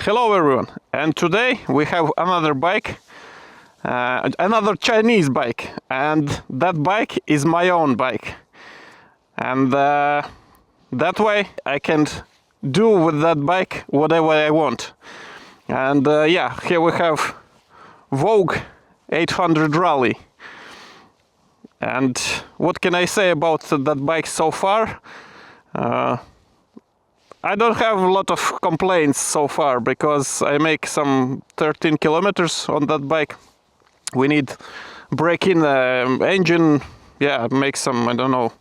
Hello everyone, and today we have another bike, another Chinese bike, and that bike is my own bike, and that way I can do with that bike whatever I want. And yeah, here we have Vogue 800 Rally. And what can I say about that bike so far? I don't have a lot of complaints so far because I make some 13 kilometers on that bike. We need break in the engine, yeah, make some, I don't know,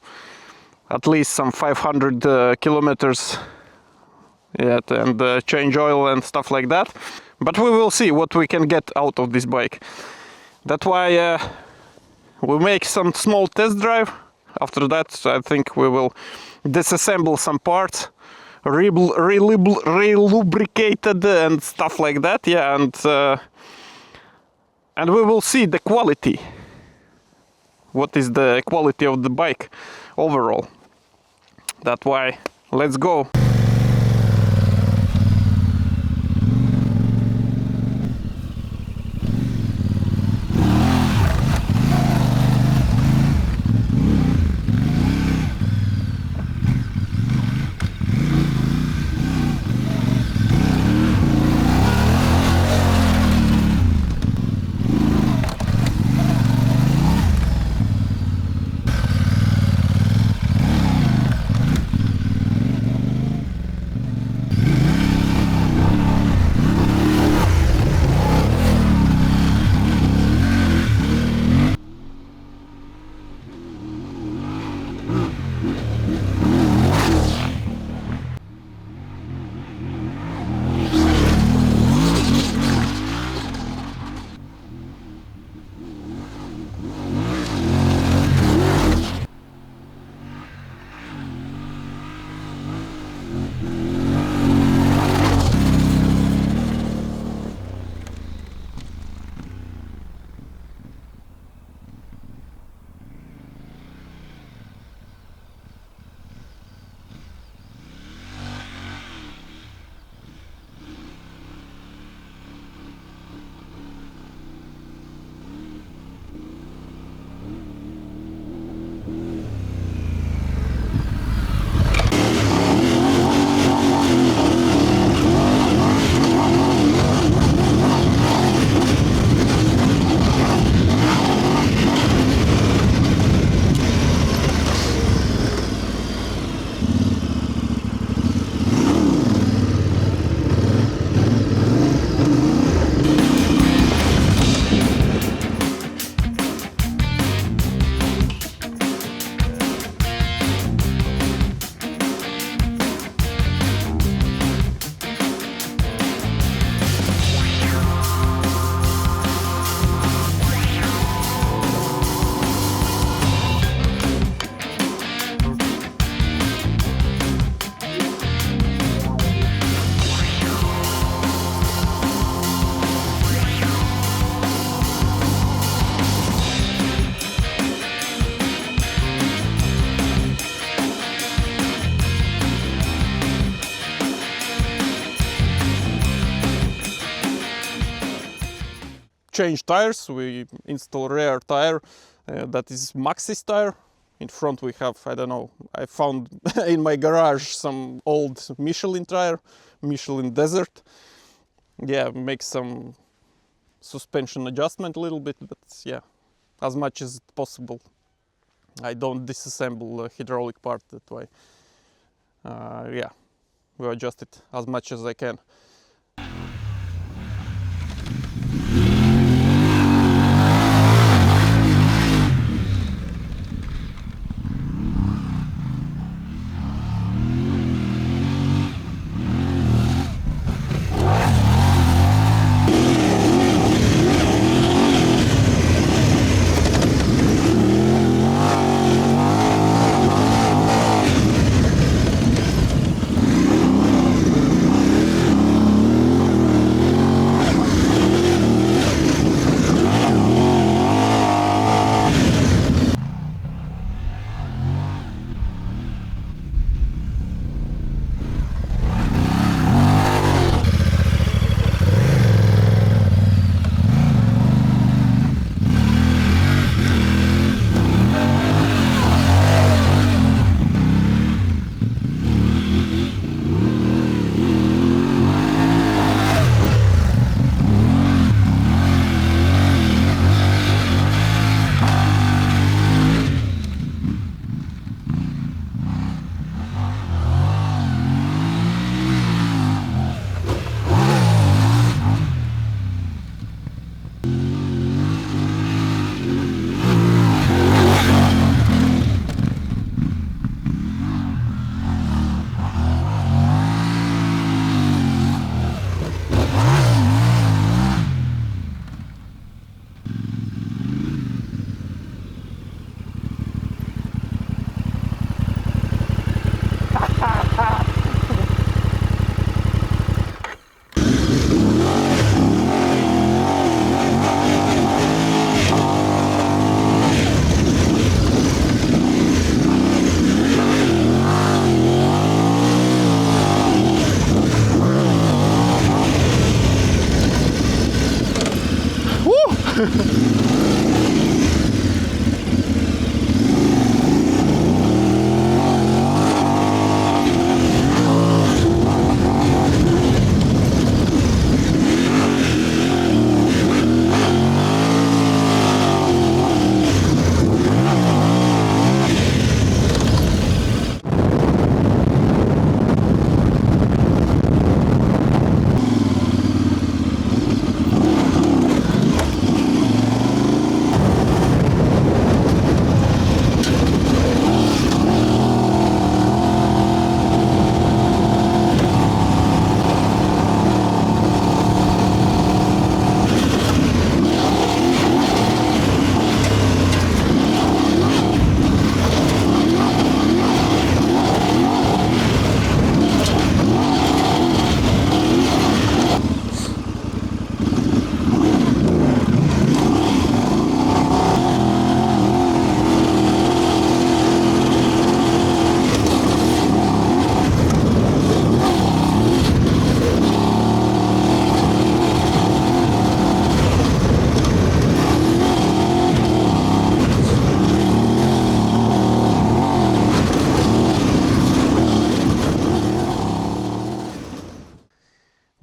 at least some 500 kilometers, yeah, and change oil and stuff like that. But we will see what we can get out of this bike. That's why we make some small test drive. After that, I think we will disassemble some parts, relubricated and stuff like that, yeah, and we will see the quality. What is the quality of the bike overall? That's why, let's go. Change tires. We install rear tire that is Maxxis tire. In front we have, I don't know, I found in my garage some old Michelin tire, Michelin Desert. Yeah, make some suspension adjustment a little bit, but yeah, as much as possible. I don't disassemble the hydraulic part, that way. Yeah, we adjust it as much as I can.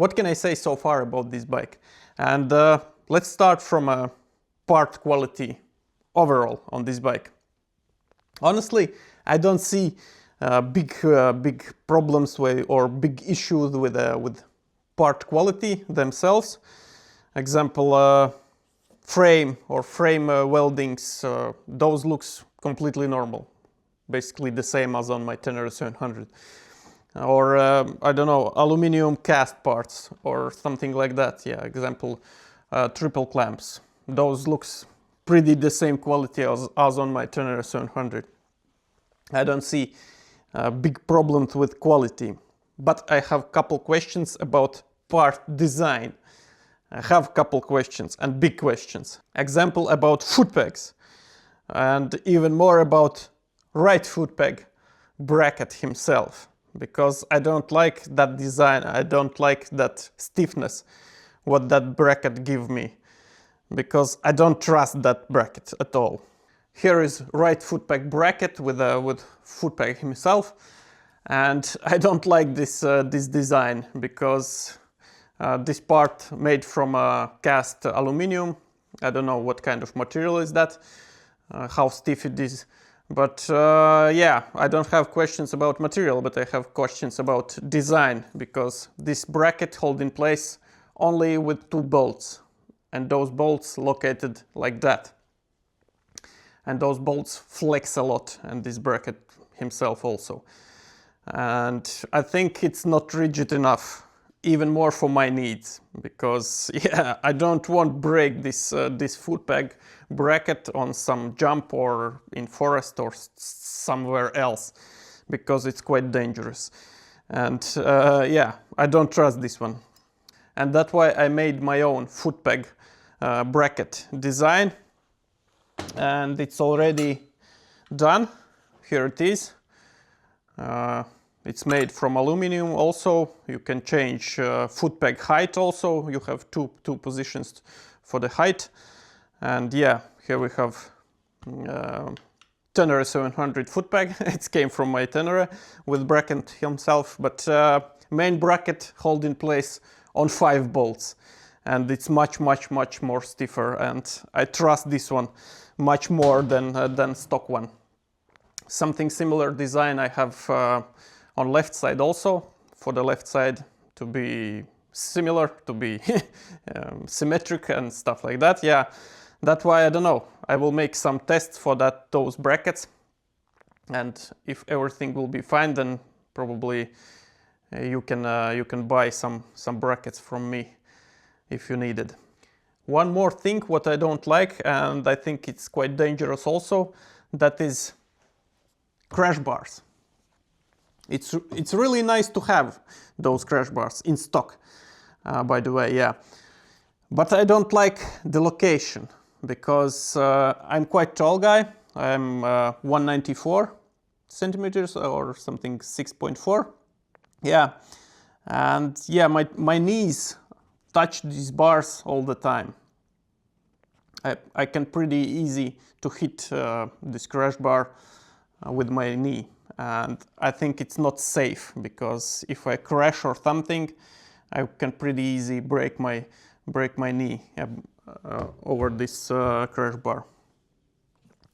What can I say so far about this bike? And let's start from part quality overall on this bike. Honestly, I don't see big problems or big issues with part quality themselves. Example, frame weldings, those looks completely normal, basically the same as on my Tenere 700. Or I don't know, aluminum cast parts or something like that. Yeah, example, triple clamps. Those looks pretty the same quality as on my Tenere 700. I don't see big problems with quality, but I have couple questions about part design. I have couple questions and big questions. Example about footpegs, and even more about right footpeg bracket himself. Because I don't like that design, I don't like that stiffness, what that bracket give me, because I don't trust that bracket at all. Here is right footpeg bracket with footpeg himself, and I don't like this design, because this part made from cast aluminum. I don't know what kind of material is that, how stiff it is. But yeah, I don't have questions about material, but I have questions about design, because this bracket hold in place only with 2 bolts, and those bolts located like that. And those bolts flex a lot, and this bracket himself also. And I think it's not rigid enough, even more for my needs, because yeah, I don't want to break this footpeg bracket on some jump or in forest or somewhere else, because it's quite dangerous. And yeah, I don't trust this one. And that's why I made my own footpeg bracket design, and it's already done. Here it is. It's made from aluminum also. You can change footpeg height also. You have two positions for the height. And yeah, here we have Tenere 700 footpeg. It came from my Tenere with bracket himself, but main bracket hold in place on 5 bolts. And it's much more stiffer, and I trust this one much more than stock one. Something similar design I have on left side also, for the left side to be similar, to be symmetric and stuff like that. Yeah, that's why I don't know. I will make some tests for those brackets, and if everything will be fine, then probably you can buy some brackets from me if you need it. One more thing what I don't like, and I think it's quite dangerous also, that is crash bars. It's really nice to have those crash bars in stock, by the way, yeah. But I don't like the location, because I'm quite tall guy. I'm 194 centimeters or something, 6.4. Yeah, and yeah, my knees touch these bars all the time. I can pretty easy to hit this crash bar with my knee, and I think it's not safe, because if I crash or something, I can pretty easy break my knee over this crash bar.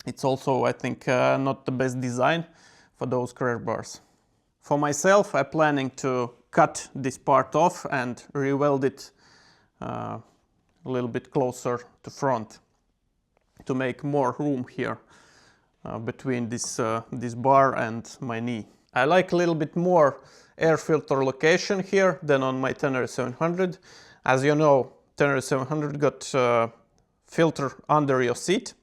It's also, I think, not the best design for those crash bars. For myself, I'm planning to cut this part off and re-weld it a little bit closer to front, to make more room here between this bar and my knee. I like a little bit more air filter location here than on my Tenere 700. As you know, Tenere 700 got filter under your seat,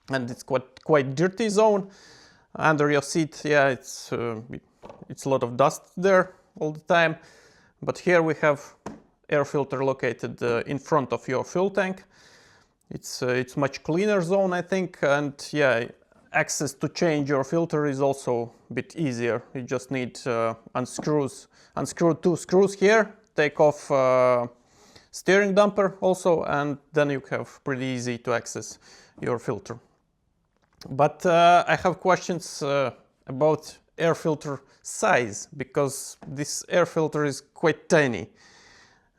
and it's quite dirty zone under your seat. Yeah, it's a lot of dust there all the time. But here we have air filter located in front of your fuel tank. It's much cleaner zone, I think, and yeah, access to change your filter is also a bit easier. You just need unscrew 2 screws here, take off steering damper also, and then you have pretty easy to access your filter. But I have questions about air filter size, because this air filter is quite tiny.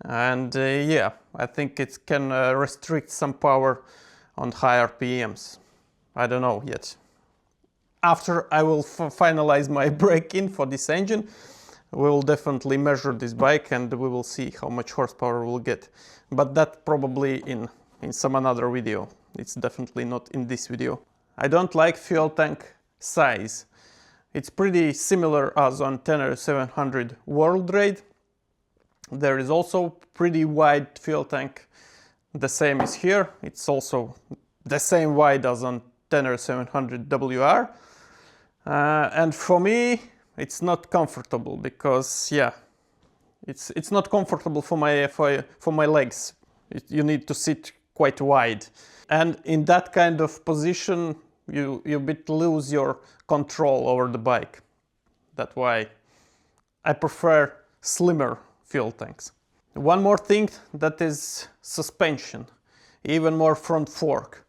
And yeah, I think it can restrict some power on high RPMs. I don't know yet. After I will finalize my break-in for this engine, we will definitely measure this bike and we will see how much horsepower we'll get. But that probably in some another video. It's definitely not in this video. I don't like fuel tank size. It's pretty similar as on Tenere 700 World Raid. There is also pretty wide fuel tank. The same is here. It's also the same wide as on Tenere 700 WR. And for me, it's not comfortable because, yeah, it's not comfortable for my legs. You need to sit quite wide, and in that kind of position, you bit lose your control over the bike. That's why I prefer slimmer fuel tanks. One more thing, that is suspension, even more front fork.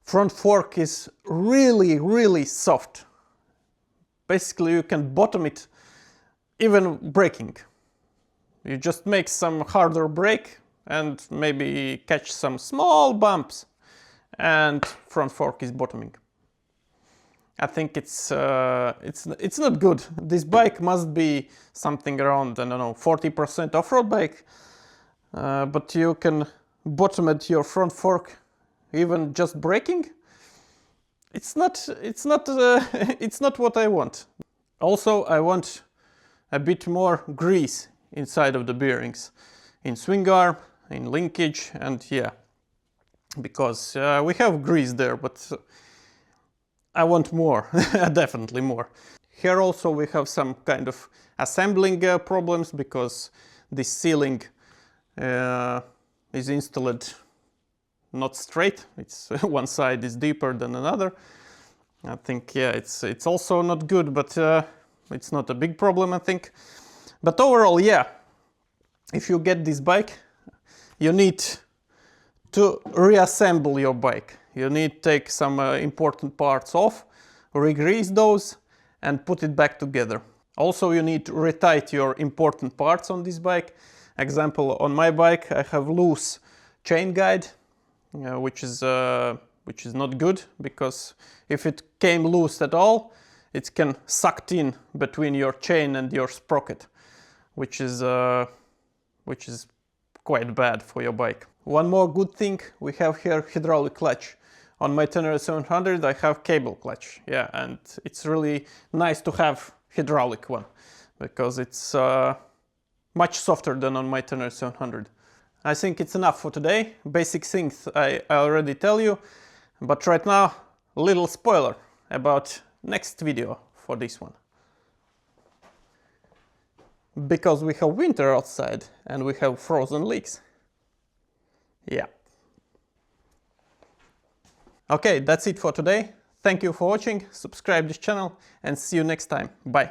Front fork is really soft. Basically, you can bottom it even braking. You just make some harder brake and maybe catch some small bumps, and front fork is bottoming. I think it's not good. This bike must be something around, I don't know, 40% off-road bike, but you can bottom at your front fork even just braking. It's not what I want. Also, I want a bit more grease inside of the bearings, in swing arm, in linkage, and yeah, because we have grease there, but I want more, definitely more. Here also we have some kind of assembling problems because this sealing is installed not straight. It's one side is deeper than another. I think, yeah, it's also not good, but it's not a big problem, I think. But overall, yeah, if you get this bike, you need to reassemble your bike. You need to take some important parts off, re-grease those, and put it back together. Also, you need to retight your important parts on this bike. Example, on my bike, I have loose chain guide, which is not good, because if it came loose at all, it can sucked in between your chain and your sprocket, which is quite bad for your bike. One more good thing, we have here hydraulic clutch. On my Tenere 700 I have cable clutch, yeah, and it's really nice to have hydraulic one, because it's much softer than on my Tenere 700. I think it's enough for today. Basic things I already tell you, but right now, a little spoiler about next video for this one. Because we have winter outside and we have frozen leaks. Yeah. Okay, that's it for today. Thank you for watching, subscribe this channel, and see you next time. Bye.